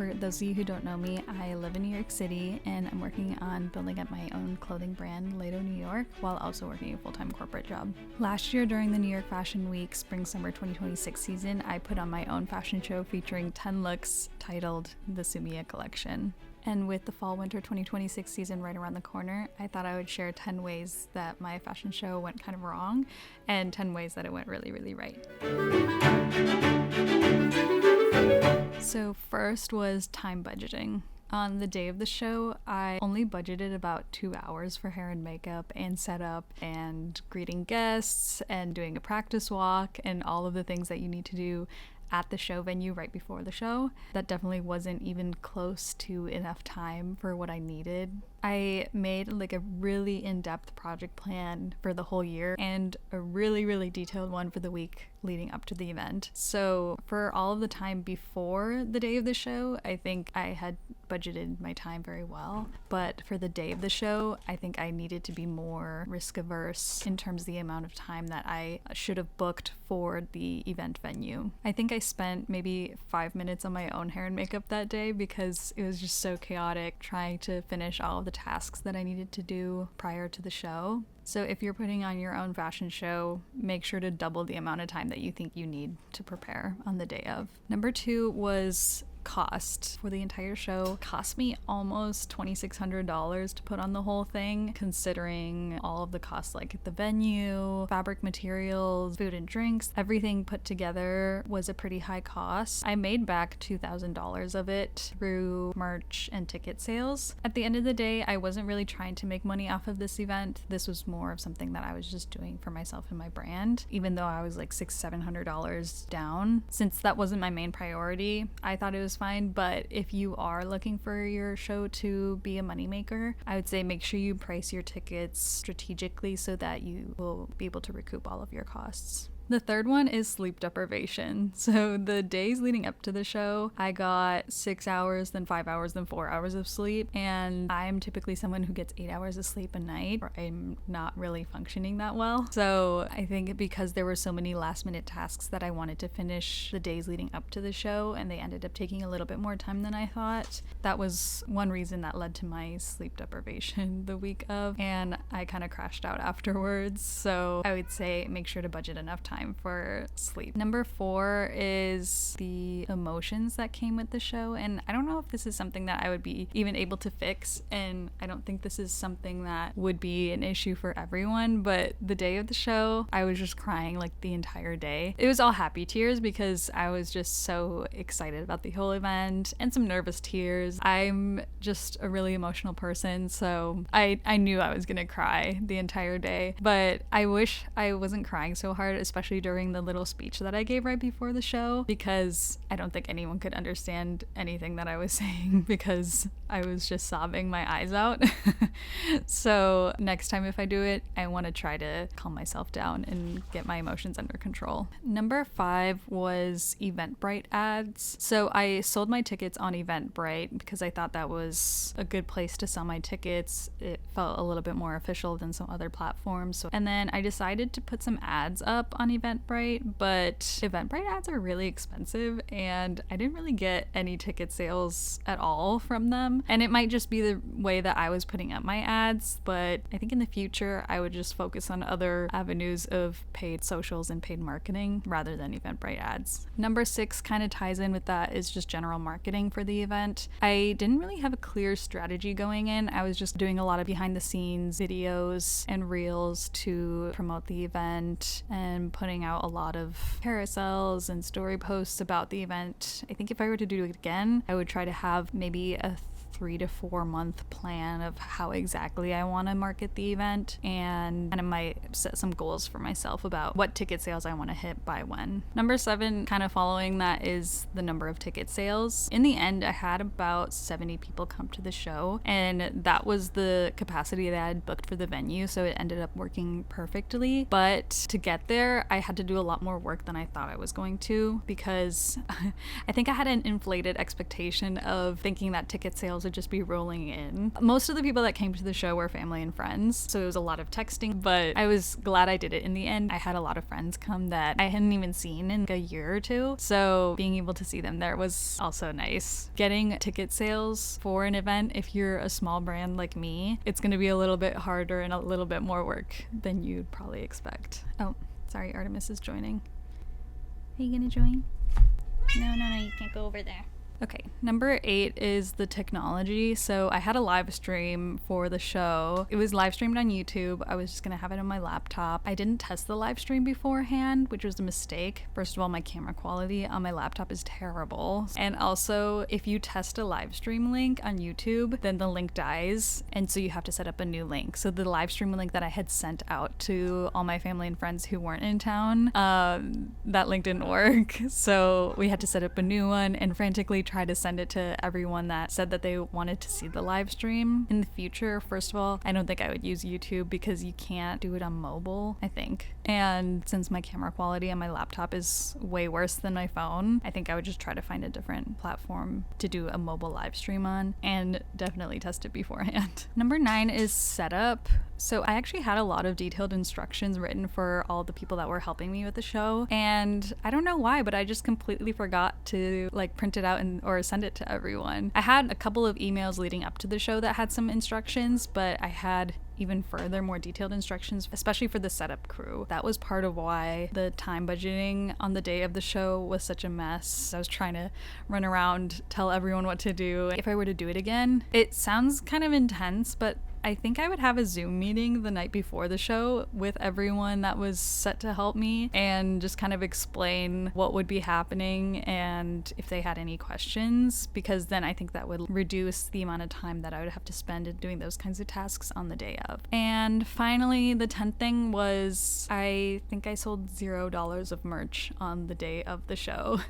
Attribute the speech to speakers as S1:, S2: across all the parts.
S1: For those of you who don't know me, I live in New York City and I'm working on building up my own clothing brand, Lato New York, while also working a full-time corporate job. Last year during the New York Fashion Week Spring-Summer 2026 season, I put on my own fashion show featuring 10 looks titled the Sumi E collection. And with the Fall-Winter 2026 season right around the corner, I thought I would share 10 ways that my fashion show went kind of wrong and 10 ways that it went really, really right. So first was time budgeting. On the day of the show, I only budgeted about 2 hours for hair and makeup and setup and greeting guests and doing a practice walk and all of the things that you need to do at the show venue right before the show. That definitely wasn't even close to enough time for what I needed. I made like a really in-depth project plan for the whole year and a really, really detailed one for the week leading up to the event. So for all of the time before the day of the show, I think I had budgeted my time very well. But for the day of the show, I think I needed to be more risk averse in terms of the amount of time that I should have booked for the event venue. I think I spent maybe 5 minutes on my own hair and makeup that day because it was just so chaotic trying to finish all of the tasks that I needed to do prior to the show. So if you're putting on your own fashion show, make sure to double the amount of time that you think you need to prepare on the day of. Number 2 was cost. For the entire show, cost me almost $2,600 to put on the whole thing, considering all of the costs like the venue, fabric materials, food and drinks. Everything put together was a pretty high cost. I made back $2,000 of it through merch and ticket sales. At the end of the day, I wasn't really trying to make money off of this event. This was more of something that I was just doing for myself and my brand, even though I was like $600-700 down. Since that wasn't my main priority, I thought it was fine. But if you are looking for your show to be a moneymaker, I would say make sure you price your tickets strategically so that you will be able to recoup all of your costs. The third one is sleep deprivation. So the days leading up to the show, I got 6 hours, then 5 hours, then 4 hours of sleep. And I'm typically someone who gets 8 hours of sleep a night, or I'm not really functioning that well. So I think because there were so many last minute tasks that I wanted to finish the days leading up to the show, and they ended up taking a little bit more time than I thought, that was one reason that led to my sleep deprivation the week of. And I kind of crashed out afterwards. So I would say make sure to budget enough time for sleep. Number 4 is the emotions that came with the show, and I don't know if this is something that I would be even able to fix, and I don't think this is something that would be an issue for everyone, but the day of the show, I was just crying like the entire day. It was all happy tears because I was just so excited about the whole event, and some nervous tears. I'm just a really emotional person, so I knew I was gonna cry the entire day, but I wish I wasn't crying so hard, especially during the little speech that I gave right before the show, because I don't think anyone could understand anything that I was saying because I was just sobbing my eyes out. So next time if I do it, I want to try to calm myself down and get my emotions under control. Number 5 was Eventbrite ads. So I sold my tickets on Eventbrite because I thought that was a good place to sell my tickets. It felt a little bit more official than some other platforms. And then I decided to put some ads up on Eventbrite, but Eventbrite ads are really expensive and I didn't really get any ticket sales at all from them. And it might just be the way that I was putting up my ads, but I think in the future I would just focus on other avenues of paid socials and paid marketing rather than Eventbrite ads. Number 6 kind of ties in with that, is just general marketing for the event. I didn't really have a clear strategy going in. I was just doing a lot of behind the scenes videos and reels to promote the event and putting out a lot of carousels and story posts about the event. I think if I were to do it again, I would try to have maybe a 3 to 4 month plan of how exactly I want to market the event, and I might set some goals for myself about what ticket sales I want to hit by when. Number 7, kind of following that, is the number of ticket sales. In the end, I had about 70 people come to the show, and that was the capacity that I had booked for the venue, so it ended up working perfectly. But to get there, I had to do a lot more work than I thought I was going to, because I think I had an inflated expectation of thinking that ticket sales emails would just be rolling in. Most of the people that came to the show were family and friends, so it was a lot of texting, but I was glad I did it in the end. I had a lot of friends come that I hadn't even seen in a year or two, so being able to see them there was also nice. Getting ticket sales for an event, if you're a small brand like me, it's going to be a little bit harder and a little bit more work than you'd probably expect. Oh, sorry, Artemis is joining. Are you gonna join?
S2: No, you can't go over there.
S1: Okay, number 8 is the technology. So I had a live stream for the show. It was live streamed on YouTube. I was just gonna have it on my laptop. I didn't test the live stream beforehand, which was a mistake. First of all, my camera quality on my laptop is terrible. And also, if you test a live stream link on YouTube, then the link dies, and so you have to set up a new link. So the live stream link that I had sent out to all my family and friends who weren't in town, that link didn't work. So we had to set up a new one and frantically try to send it to everyone that said that they wanted to see the live stream. In the future, first of all, I don't think I would use YouTube because you can't do it on mobile, I think. And since my camera quality on my laptop is way worse than my phone, I think I would just try to find a different platform to do a mobile live stream on and definitely test it beforehand. Number 9 is setup. So I actually had a lot of detailed instructions written for all the people that were helping me with the show, and I don't know why, but I just completely forgot to print it out or send it to everyone. I had a couple of emails leading up to the show that had some instructions, but I had even further, more detailed instructions, especially for the setup crew. That was part of why the time budgeting on the day of the show was such a mess. I was trying to run around, tell everyone what to do. If I were to do it again, it sounds kind of intense, but I think I would have a Zoom meeting the night before the show with everyone that was set to help me and just kind of explain what would be happening and if they had any questions, because then I think that would reduce the amount of time that I would have to spend in doing those kinds of tasks on the day of. And finally, the 10th thing was I think I sold $0 of merch on the day of the show.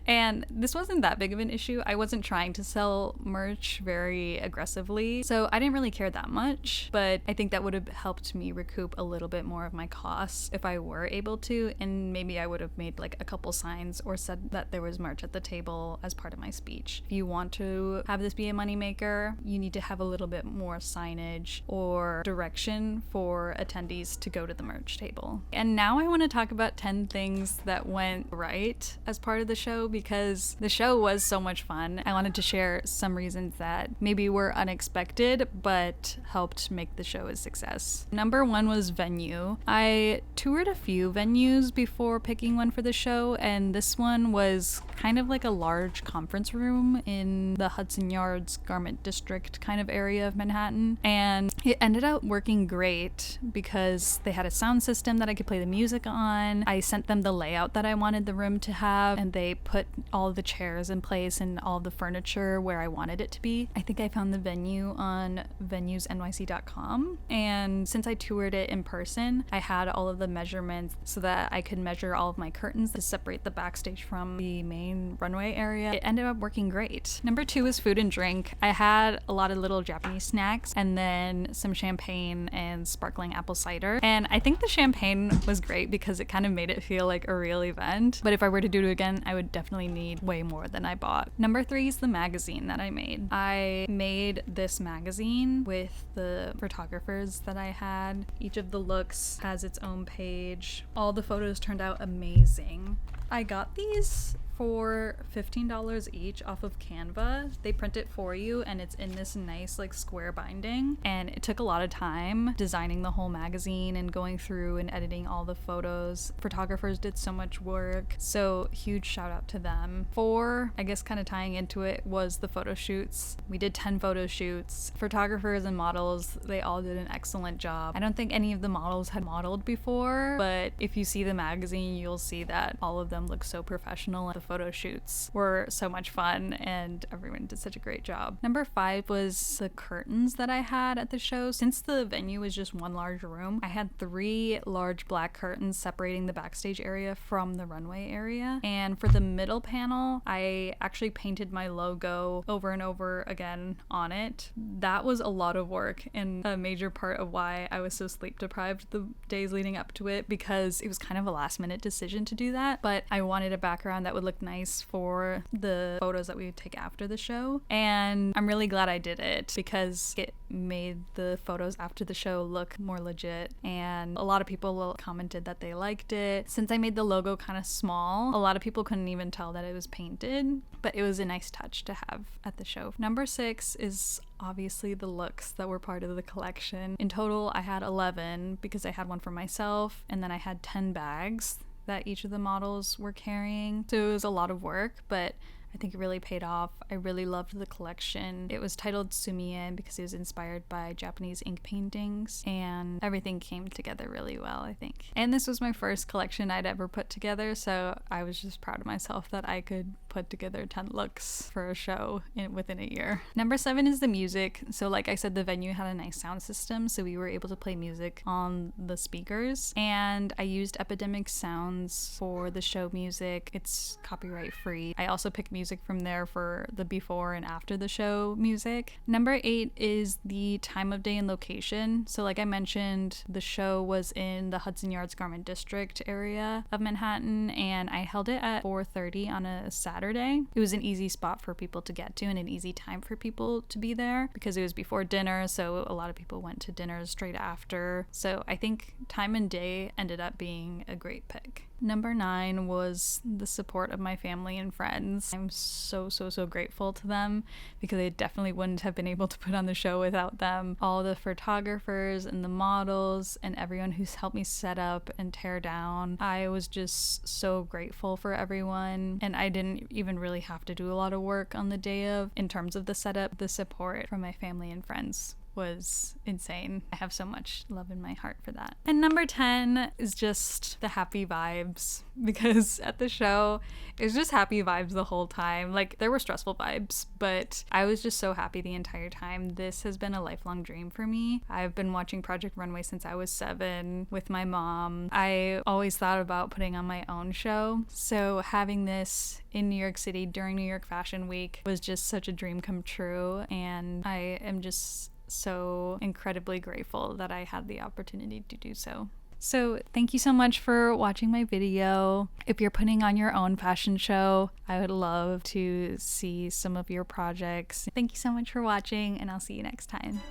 S1: And this wasn't that big of an issue. I wasn't trying to sell merch very aggressively, so I didn't really care that much, but I think that would have helped me recoup a little bit more of my costs if I were able to, and maybe I would have made a couple signs or said that there was merch at the table as part of my speech. If you want to have this be a moneymaker, you need to have a little bit more signage or direction for attendees to go to the merch table. And now I want to talk about 10 things that went right as part of the show, because the show was so much fun. I wanted to share some reasons that maybe were unexpected, but helped make the show a success. Number 1 was venue. I toured a few venues before picking one for the show, and this one was kind of like a large conference room in the Hudson Yards Garment District kind of area of Manhattan, and it ended up working great because they had a sound system that I could play the music on. I sent them the layout that I wanted the room to have, and they put all the chairs in place and all the furniture where I wanted it to be. I think I found the venue on venuesnyc.com, and since I toured it in person, I had all of the measurements so that I could measure all of my curtains to separate the backstage from the main runway area. It ended up working great. Number 2 is food and drink. I had a lot of little Japanese snacks and then some champagne and sparkling apple cider, and I think the champagne was great because it kind of made it feel like a real event, but if I were to do it again, I would definitely need way more than I bought. Number 3 is the magazine that I made. I made this magazine with the photographers that I had. Each of the looks has its own page. All the photos turned out amazing. I got these for $15 each off of Canva. They print it for you and it's in this nice square binding, and it took a lot of time designing the whole magazine and going through and editing all the photos. Photographers did so much work, so huge shout out to them. 4, I guess kind of tying into it, was the photo shoots. We did 10 photo shoots. Photographers and models, they all did an excellent job. I don't think any of the models had modeled before, but if you see the magazine, you'll see that all of them look so professional. The photo shoots were so much fun and everyone did such a great job. Number 5 was the curtains that I had at the show. Since the venue was just one large room, I had 3 large black curtains separating the backstage area from the runway area. And for the middle panel, I actually painted my logo over and over again on it. That was a lot of work and a major part of why I was so sleep deprived the days leading up to it, because it was kind of a last minute decision to do that, but I wanted a background that would look look nice for the photos that we would take after the show. And I'm really glad I did it because it made the photos after the show look more legit. And a lot of people commented that they liked it. Since I made the logo kind of small, a lot of people couldn't even tell that it was painted, but it was a nice touch to have at the show. Number 6 is obviously the looks that were part of the collection. In total, I had 11 because I had one for myself, and then I had 10 bags that each of the models were carrying. So it was a lot of work, but I think it really paid off. I really loved the collection. It was titled Sumi E because it was inspired by Japanese ink paintings, and everything came together really well, I think. And this was my first collection I'd ever put together, so I was just proud of myself that I could put together 10 looks for a show within a year. Number 7 is the music. So like I said, the venue had a nice sound system, so we were able to play music on the speakers, and I used Epidemic Sounds for the show music. It's copyright free. I also picked music from there for the before and after the show music. Number 8 is the time of day and location. So like I mentioned, the show was in the Hudson Yards Garment District area of Manhattan, and I held it at 4:30 on a Saturday. It was an easy spot for people to get to and an easy time for people to be there because it was before dinner, so a lot of people went to dinner straight after. So I think time and day ended up being a great pick. Number 9 was the support of my family and friends. I'm so grateful to them because I definitely wouldn't have been able to put on the show without them. All the photographers and the models and everyone who's helped me set up and tear down. I was just so grateful for everyone, and I didn't even really have to do a lot of work on the day of in terms of the setup. The support from my family and friends was insane. I have so much love in my heart for that. And number 10 is just the happy vibes, because at the show it was just happy vibes the whole time. Like there were stressful vibes, but I was just so happy the entire time. This has been a lifelong dream for me. I've been watching Project Runway since I was 7 with my mom. I always thought about putting on my own show, so having this in New York City during New York Fashion Week was just such a dream come true, and I am just so incredibly grateful that I had the opportunity to do so. So thank you so much for watching my video. If you're putting on your own fashion show, I would love to see some of your projects. Thank you so much for watching, and I'll see you next time.